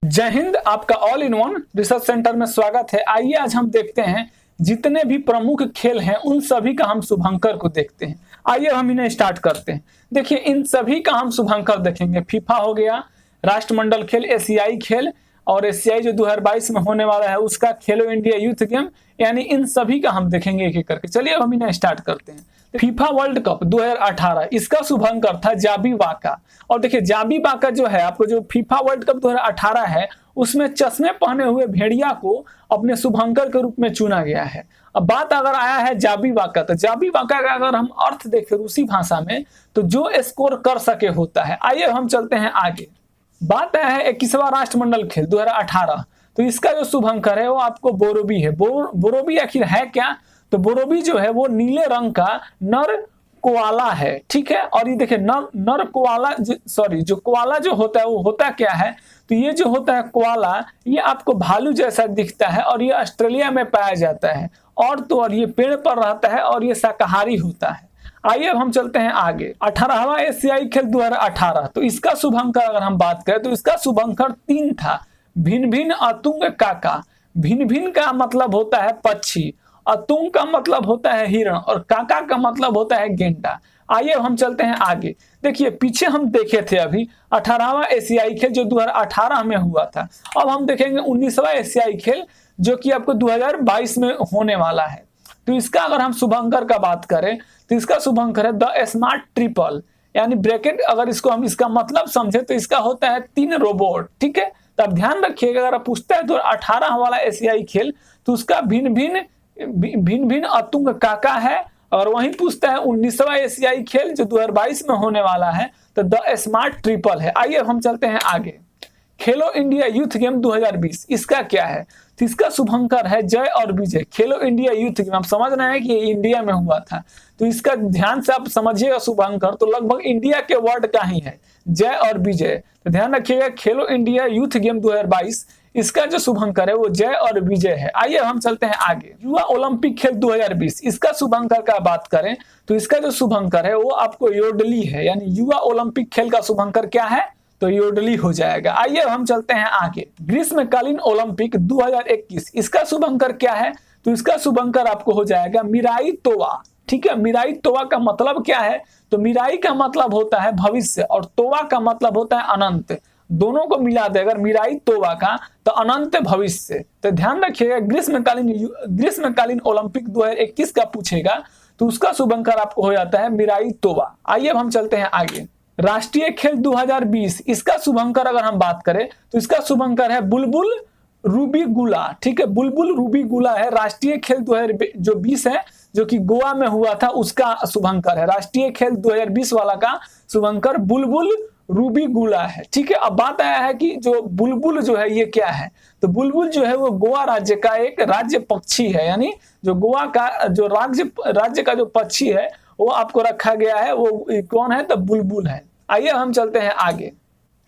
जय हिंद। आपका all in one research centre में स्वागत है। आइए आज हम देखते हैं जितने भी प्रमुख खेल हैं उन सभी का हम शुभंकर को देखते हैं। आइए हम इन्हें स्टार्ट करते हैं। देखिए इन सभी का हम शुभंकर देखेंगे। फीफा हो गया, राष्ट्रमंडल खेल, एशियाई खेल और एशियाई जो 2022 में होने वाला है उसका, खेलो इंडिया यूथ गेम, यानी इन सभी का हम देखेंगे एक एक करके। चलिए अब हम इन्हें स्टार्ट करते हैं। फीफा वर्ल्ड कप 2018 इसका शुभंकर था जाबी वाका। और देखिए जाबी वाका जो है, आपको जो फीफा वर्ल्ड कप 2018 है उसमें चश्मे पहने हुए भेड़िया को अपने शुभंकर के रूप में चुना गया है। अब बात अगर आया है जाबी वाका, तो जाबी वाका का अगर हम अर्थ देखें रूसी भाषा में तो जो स्कोर कर सके होता है। आइए हम चलते हैं आगे। बात आया है 21वां राष्ट्रमंडल खेल 2018, तो इसका जो शुभंकर है वो आपको बोरोबी है। बोरोबी आखिर है क्या? तो बोरोबी जो है वो नीले रंग का नर कोआला है, ठीक है। और ये देखिए नर कोआला, सॉरी, जो कोआला जो होता है वो होता क्या है? तो ये जो होता है कोआला, ये आपको भालू जैसा दिखता है और ये ऑस्ट्रेलिया में पाया जाता है। और तो और ये पेड़ पर रहता है और ये शाकाहारी होता है। आइए अब हम चलते हैं आगे। 18वां एशियाई खेल 2018, तो इसका शुभंकर अगर हम बात करें तो इसका शुभंकर 3 था। भिन्न भिन्न अतुंग काका। भिन्न भिन्न का मतलब होता है पक्षी, अतुंग का मतलब होता है हिरण और काका का मतलब होता है गेंडा। आइए हम चलते हैं आगे। देखिए पीछे हम देखे थे अभी 18वां एशियाई खेल जो 2018 में हुआ था। अब हम देखेंगे 19वां एशियाई खेल जो कि आपको 2022 में होने वाला है। तो इसका अगर हम शुभंकर का बात करें तो इसका शुभंकर है द स्मार्ट ट्रिपल, यानी ब्रैकेट अगर इसको हम इसका मतलब समझे तो इसका होता है 3 रोबोट, ठीक है। तो आप ध्यान रखिएगा अगर आप पूछता है तो 18 वाला एशियाई खेल तो उसका भिन्न भिन्न अतुंग काका है। और वहीं पूछता है 19वां एशियाई खेल जो 2022 में होने वाला है तो द स्मार्ट ट्रिपल है। आइए हम चलते हैं आगे। खेलो इंडिया यूथ गेम 2020 इसका क्या है? तो इसका शुभंकर है जय और विजय। खेलो इंडिया यूथ गेम, आप समझ रहे हैं कि इंडिया में हुआ था, तो इसका ध्यान से आप समझिएगा शुभंकर, तो लगभग इंडिया के वर्ड का ही है, जय और विजय। तो ध्यान रखिएगा खेलो इंडिया यूथ गेम 2022 इसका जो शुभंकर है वो जय और विजय है। आइए हम चलते हैं आगे। युवा ओलंपिक खेल 2020 इसका शुभंकर का बात करें तो इसका जो शुभंकर है वो आपको योडली है, यानी युवा ओलंपिक खेल का शुभंकर क्या है? तो योडली हो जाएगा। आइए हम चलते हैं आगे। ग्रीष्मकालीन ओलंपिक 2021 इसका शुभंकर क्या है? तो इसका शुभंकर आपको हो जाएगा मिराई तोवा, ठीक है। मिराई तोवा का मतलब क्या है? तो मिराई का मतलब होता है भविष्य और तोवा का मतलब होता है अनंत। दोनों को मिला दे अगर मिराई तोवा का तो अनंत भविष्य। तो ध्यान रखिएगा ग्रीष्मकालीन ओलंपिक 2021 का पूछेगा तो उसका शुभंकर आपको हो जाता है मिराई तोवा। आइए अब हम चलते हैं आगे। राष्ट्रीय खेल 2020 इसका शुभंकर अगर हम बात करें तो इसका शुभंकर है बुलबुल रूबी गुला, ठीक है। बुलबुल रूबी गुला है राष्ट्रीय खेल 2020 है जो कि गोवा में हुआ था, उसका शुभंकर है। राष्ट्रीय खेल 2020 वाला का शुभंकर बुलबुल रूबी गुला है, ठीक है। अब बात आया है कि जो बुलबुल जो है ये क्या है? तो बुलबुल जो है वो गोवा राज्य का एक राज्य पक्षी है, यानी जो गोवा का जो राज्य का जो पक्षी है वो आपको रखा गया है, वो कौन है? तो बुलबुल है। आइए हम चलते हैं आगे।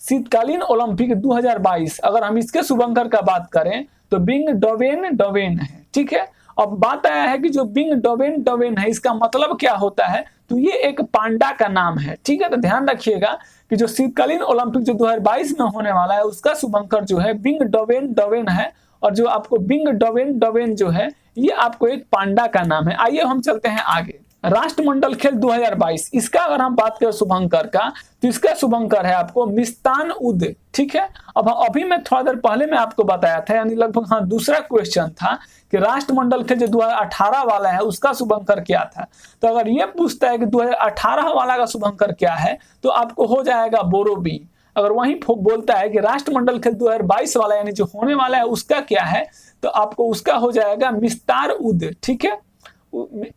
शीतकालीन ओलंपिक 2022 अगर हम इसके शुभंकर का बात करें तो बिंग डोवेन है, ठीक है। अब बात आया है कि जो बिंग डोवेन है इसका मतलब क्या होता है? तो ये एक पांडा का नाम है, ठीक है। तो ध्यान रखिएगा कि जो शीतकालीन ओलंपिक जो 2022 में होने वाला है उसका शुभंकर जो है बिंग डोवेन है। और जो आपको बिंग डोवेन जो है ये आपको एक पांडा का नाम है। आइए हम चलते हैं आगे। राष्ट्रमंडल खेल 2022 इसका अगर हम बात करें शुभंकर का तो इसका शुभंकर है आपको मिस्तान उद, ठीक है। अब अभी मैं थोड़ा देर पहले मैं आपको बताया था, यानी लगभग हाँ दूसरा क्वेश्चन था कि राष्ट्रमंडल खेल जो 2018 वाला है उसका शुभंकर क्या था। तो अगर ये पूछता है कि 2018 वाला का शुभंकर क्या है तो आपको हो जाएगा बोरोबी। अगर वही बोलता है कि राष्ट्रमंडल खेल 2022 वाला यानी जो होने वाला है उसका क्या है तो आपको उसका हो जाएगा मिस्तार उद, ठीक है।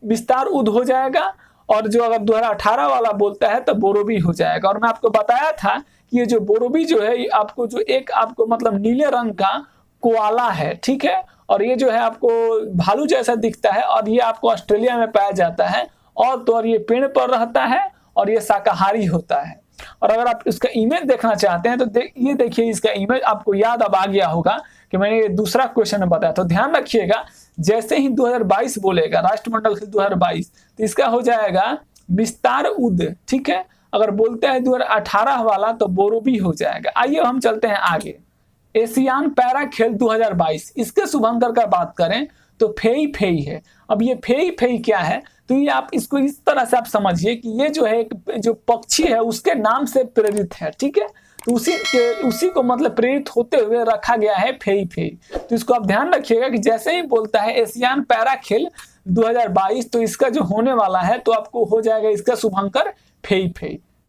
विस्तार उद हो जाएगा। और जो अगर 2018 वाला बोलता है तो बोरोबी हो जाएगा। और मैं आपको बताया था कि ये जो बोरोबी जो है ये आपको जो एक आपको मतलब नीले रंग का कोआला है, ठीक है। और ये जो है आपको भालू जैसा दिखता है और ये आपको ऑस्ट्रेलिया में पाया जाता है। और तो और ये पेड़ पर रहता है और ये शाकाहारी होता है। और अगर आप इसका इमेज देखना चाहते हैं तो ये देखिए इसका इमेज, आपको याद अब आ गया होगा कि मैंने ये दूसरा क्वेश्चन में बताया। तो ध्यान रखिएगा जैसे ही 2022 बोलेगा राष्ट्रमंडल खेल 2022 तो इसका हो जाएगा विस्तार उद, ठीक है। अगर बोलते हैं 2018 वाला तो बोरोबी हो जाएगा। आइए हम चलते हैं आगे। एशियान पैरा खेल 2022, इसके शुभंकर का बात करें तो फेई फेई है। अब ये फेई फेई क्या है, तो ये आप इसको इस तरह से आप समझिए कि ये जो है जो पक्षी है उसके नाम से प्रेरित है, ठीक है। तो उसी को मतलब प्रेरित होते हुए रखा गया है फेई फेई। तो इसको आप ध्यान रखिएगा कि जैसे ही बोलता है एशियान पैरा खेल 2022 तो इसका जो होने वाला है तो आपको हो जाएगा इसका शुभंकर फेई फेई।